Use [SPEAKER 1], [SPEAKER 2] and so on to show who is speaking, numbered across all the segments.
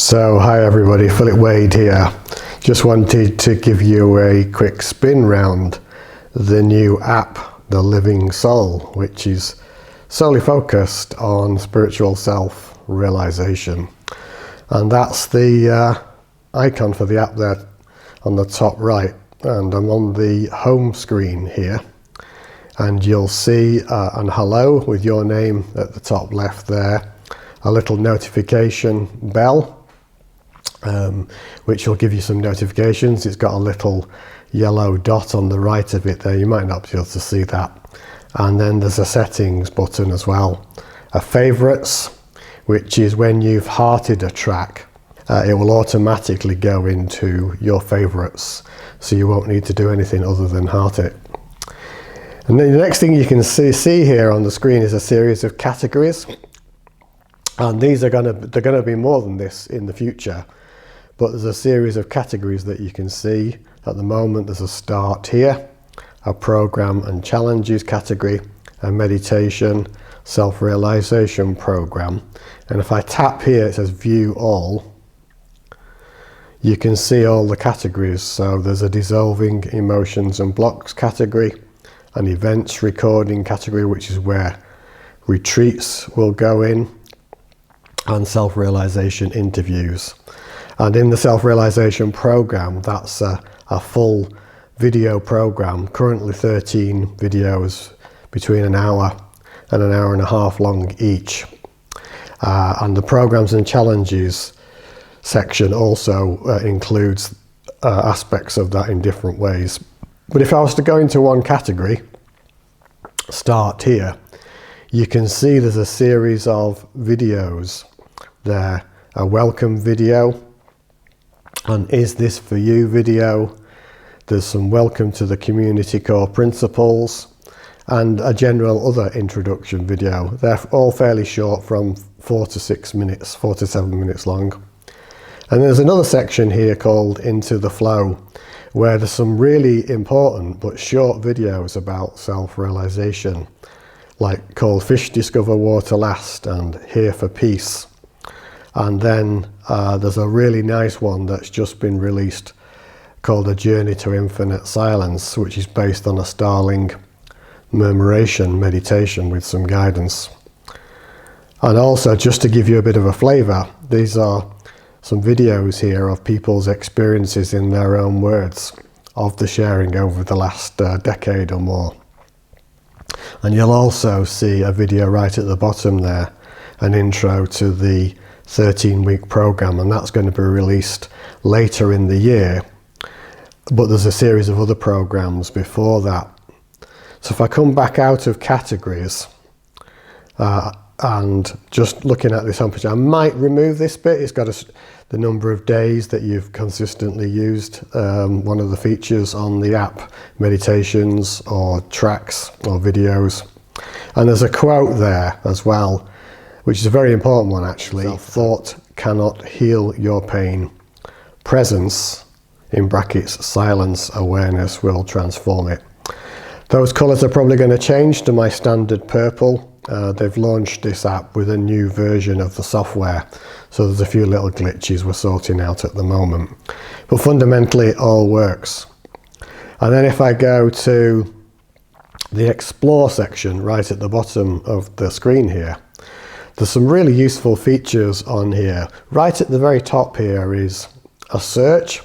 [SPEAKER 1] So hi everybody, Philip.wade here. Just wanted to give you a quick spin round the new app, The Living Soul, which is solely focused on spiritual self-realization. And that's the icon for the app there on the top right. And I'm on the home screen here. And you'll see an hello with your name at the top left there. A little notification bell, which will give you some notifications. It's got a little yellow dot on the right of it there. You might not be able to see that. And then there's a settings button as well. A favorites, which is when you've hearted a track, it will automatically go into your favorites. So you won't need to do anything other than heart it. And then the next thing you can see here on the screen is a series of categories. And these are they're going to be more than this in the future. But there's a series of categories that you can see. At the moment there's a start here, a program and challenges category, a meditation, self-realization program. And if I tap here, it says view all. You can see all the categories. So there's a dissolving emotions and blocks category, an events recording category, which is where retreats will go in, and self-realization interviews. And in the self-realization program, that's a full video program, currently 13 videos between an hour and an hour and a half long each. And the programs and challenges section also includes aspects of that in different ways. But if I was to go into one category, start here, you can see there's a series of videos there. A welcome video, an is this for you video, there's some welcome to the community core principles, and a general other introduction video. They're all fairly short, from 4 to 6 minutes, 4 to 7 minutes long. And there's another section here called Into the Flow, where there's some really important but short videos about self-realization, like called Fish Discover Water Last and Here for Peace. And then there's a really nice one that's just been released called A Journey to Infinite Silence, which is based on a Starling murmuration meditation with some guidance. And also, just to give you a bit of a flavour, these are some videos here of people's experiences in their own words of the sharing over the last decade or more. And you'll also see a video right at the bottom there, an intro to the 13-week program, and that's going to be released later in the year. But there's a series of other programs before that. So if I come back out of categories and just looking at this homepage, I might remove this bit. It's got the number of days that you've consistently used one of the features on the app, meditations or tracks or videos. And there's a quote there as well, which is a very important one actually. Thought cannot heal your pain. Presence, in brackets, silence, awareness will transform it. Those colours are probably going to change to my standard purple. They've launched this app with a new version of the software, so there's a few little glitches we're sorting out at the moment. But fundamentally it all works. And then if I go to the Explore section right at the bottom of the screen here, there's some really useful features on here. Right at the very top here is a search.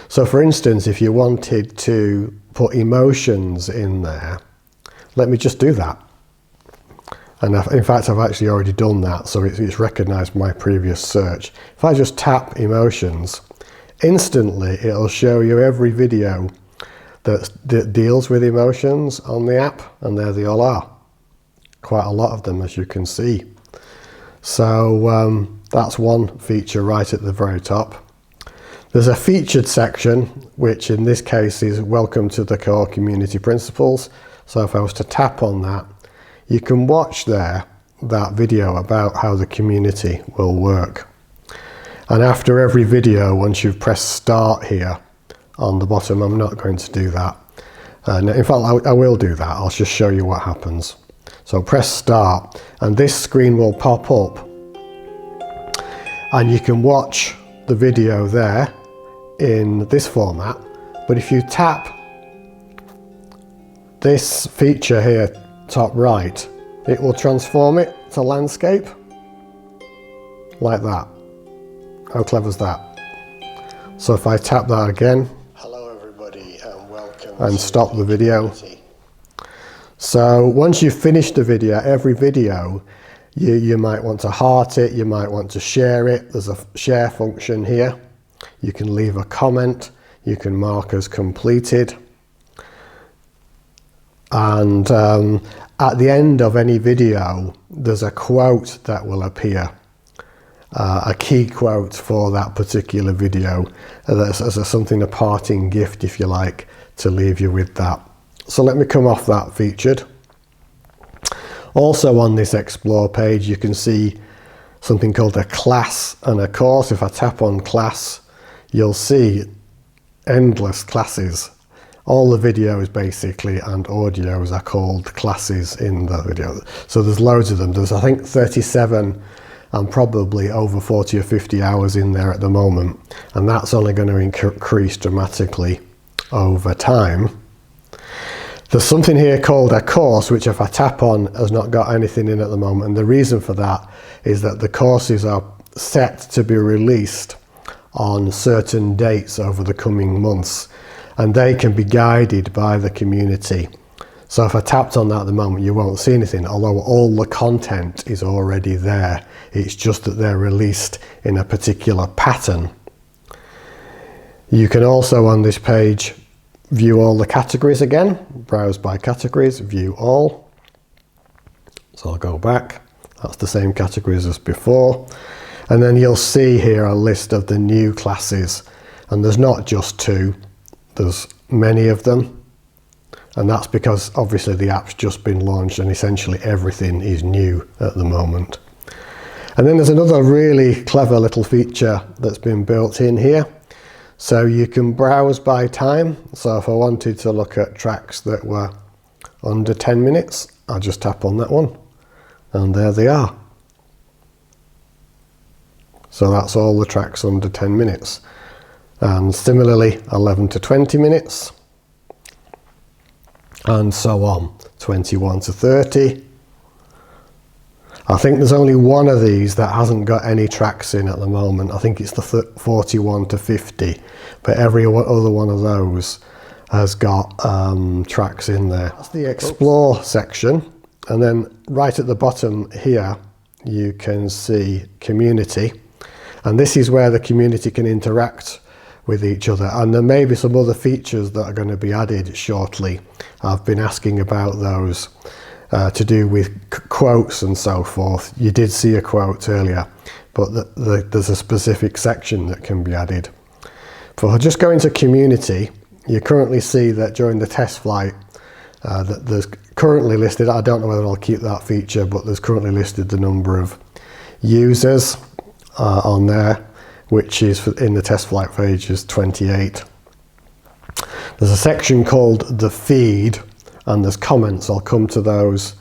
[SPEAKER 1] So for instance, if you wanted to put emotions in there, let me just do that. And in fact, I've actually already done that, so it's recognized my previous search. If I just tap emotions, instantly it'll show you every video that deals with emotions on the app, and there they all are. Quite a lot of them, as you can see. So that's one feature right at the very top. There's a featured section, which in this case is Welcome to the Core Community Principles. So if I was to tap on that, you can watch there that video about how the community will work. And after every video, once you've pressed start here on the bottom, I'm not going to do that. In fact, I will do that. I'll just show you what happens. So press start, and this screen will pop up. And you can watch the video there in this format, but if you tap this feature here, top right, it will transform it to landscape, like that. How clever is that? So if I tap that again, hello everybody and welcome, and stop the video. So once you've finished the video, every video, you might want to heart it, you might want to share it. There's a share function here. You can leave a comment, you can mark as completed. And at the end of any video, there's a quote that will appear. A key quote for that particular video, as something, a parting gift if you like, to leave you with that. So let me come off that featured. Also on this explore page you can see something called a class and a course. If I tap on class, you'll see endless classes. All the videos basically and audios are called classes in the video. So there's loads of them. There's I think 37 and probably over 40 or 50 hours in there at the moment, and that's only going to increase dramatically over time. There's something here called a course, which if I tap on has not got anything in at the moment, and the reason for that is that the courses are set to be released on certain dates over the coming months, and they can be guided by the community. So if I tapped on that at the moment, you won't see anything, although all the content is already there. It's just that they're released in a particular pattern. You can also on this page view all the categories again, browse by categories, view all. So I'll go back, that's the same categories as before. And then you'll see here a list of the new classes, and there's not just two, there's many of them. And that's because obviously the app's just been launched and essentially everything is new at the moment. And then there's another really clever little feature that's been built in here. So you can browse by time. So if I wanted to look at tracks that were under 10 minutes, I'll just tap on that one and there they are. So that's all the tracks under 10 minutes. And similarly 11 to 20 minutes. And so on, 21 to 30. I think there's only one of these that hasn't got any tracks in at the moment. I think it's the 41 to 50, but every other one of those has got tracks in there. That's the explore section, and then right at the bottom here you can see community, and this is where the community can interact with each other, and there may be some other features that are going to be added shortly. I've been asking about those to do with quotes and so forth. You did see a quote earlier, but there's a specific section that can be added. If I just go into community, you currently see that during the test flight that there's currently listed, I don't know whether I'll keep that feature, but there's currently listed the number of users on there, which is in the test flight phase is 28. There's a section called the feed, and there's comments. I'll come to those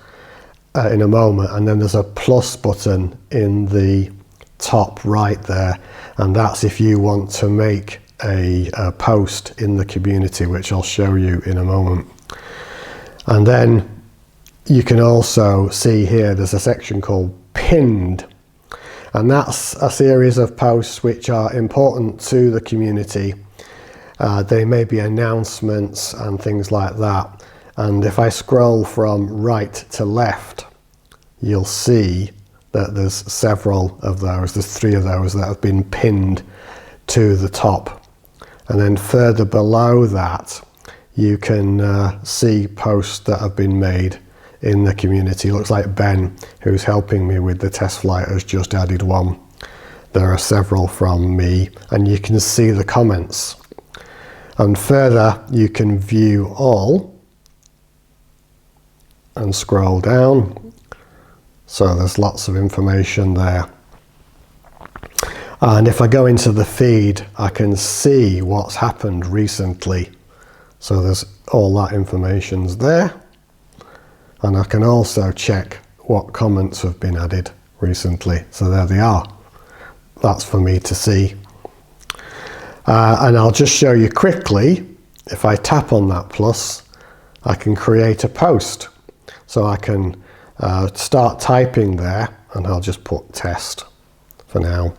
[SPEAKER 1] in a moment. And then there's a plus button in the top right there, and that's if you want to make a post in the community, which I'll show you in a moment. And then you can also see here there's a section called pinned, and that's a series of posts which are important to the community. They may be announcements and things like that. And if I scroll from right to left, you'll see that there's several of those. There's 3 of those that have been pinned to the top. And then further below that, you can see posts that have been made in the community. Looks like Ben, who's helping me with the test flight, has just added one. There are several from me, and you can see the comments. And further, you can view all and scroll down. So there's lots of information there. And if I go into the feed, I can see what's happened recently. So there's all that information's there. And I can also check what comments have been added recently. So there they are. that's for me to see. And I'll just show you quickly, if I tap on that plus, I can create a post. So I can start typing there, and I'll just put test for now.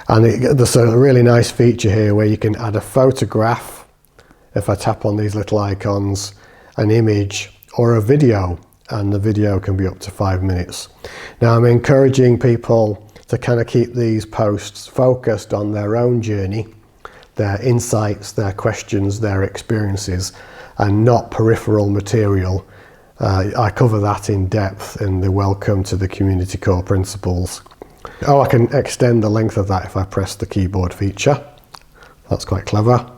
[SPEAKER 1] And there's a really nice feature here where you can add a photograph, if I tap on these little icons, an image or a video, and the video can be up to 5 minutes. Now I'm encouraging people to kind of keep these posts focused on their own journey, their insights, their questions, their experiences, and not peripheral material. I cover that in depth in the Welcome to the Community Core Principles. Oh, I can extend the length of that if I press the keyboard feature. That's quite clever.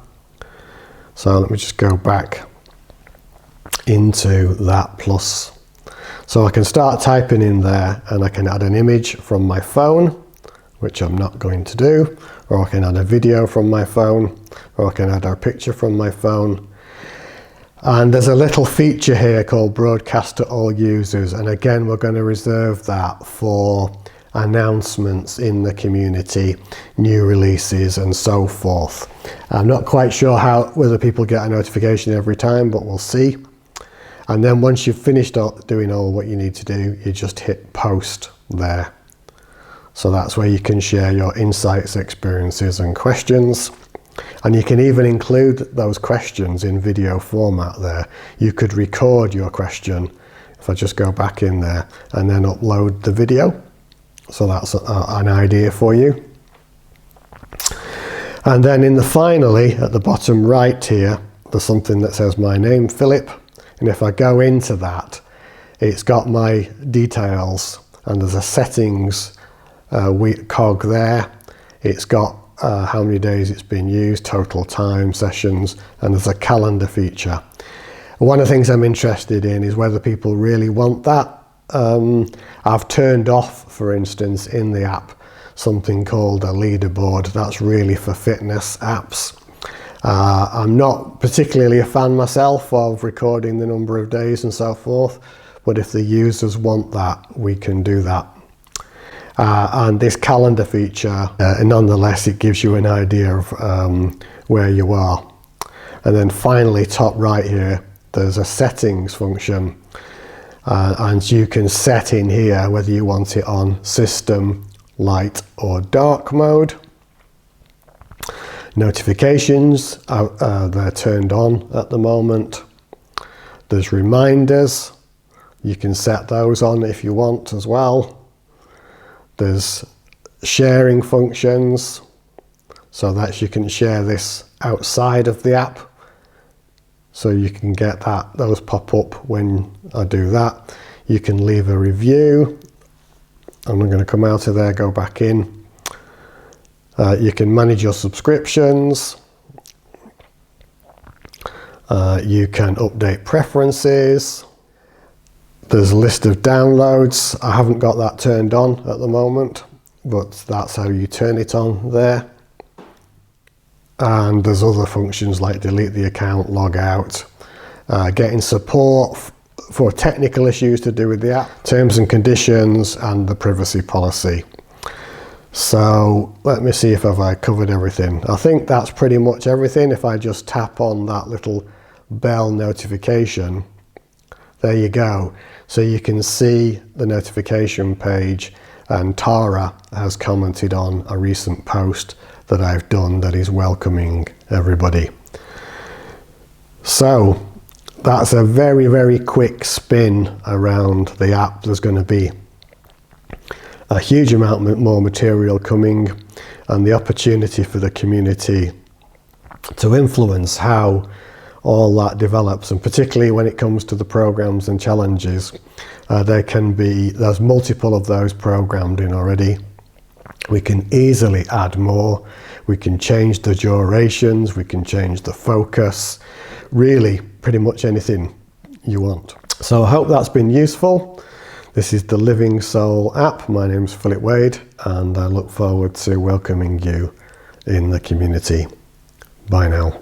[SPEAKER 1] So let me just go back into that plus. So I can start typing in there, and I can add an image from my phone, which I'm not going to do, or I can add a video from my phone, or I can add a picture from my phone. And there's a little feature here called broadcast to all users, and again we're going to reserve that for announcements in the community, new releases and so forth. I'm not quite sure whether people get a notification every time, but we'll see. And then once you've finished doing all what you need to do, you just hit post there. So that's where you can share your insights, experiences and questions. And you can even include those questions in video format there. You could record your question, if I just go back in there, and then upload the video. So that's an idea for you. And then finally, at the bottom right here, there's something that says my name, Philip. And if I go into that, it's got my details, and there's a settings cog there. It's got how many days it's been used, total time, sessions, and there's a calendar feature. One of the things I'm interested in is whether people really want that. I've turned off, for instance, in the app, something called a leaderboard. That's really for fitness apps. I'm not particularly a fan myself of recording the number of days and so forth, but if the users want that, we can do that. And this calendar feature, nonetheless, it gives you an idea of where you are. And then finally, top right here, there's a settings function. And you can set in here whether you want it on system, light or dark mode. Notifications, they're turned on at the moment. There's reminders, you can set those on if you want as well. There's sharing functions, so that you can share this outside of the app. So you can get those pop up when I do that. You can leave a review. I'm going to come out of there, go back in. You can manage your subscriptions. You can update preferences. There's a list of downloads. I haven't got that turned on at the moment, but that's how you turn it on there. And there's other functions like delete the account, log out, getting support for technical issues to do with the app, terms and conditions, and the privacy policy. So let me see if I covered everything. I think that's pretty much everything. If I just tap on that little bell notification, there you go. So you can see the notification page, and Tara has commented on a recent post that I've done that is welcoming everybody. So that's a very, very quick spin around the app. There's going to be a huge amount more material coming, and the opportunity for the community to influence how all that develops, and particularly when it comes to the programs and challenges, there's multiple of those programmed in already. We can easily add more. We can change the durations, we can change the focus, really pretty much anything you want. So I hope that's been useful. This is the Living Soul app. My name's Philip Wade, and I look forward to welcoming you in the community. Bye now.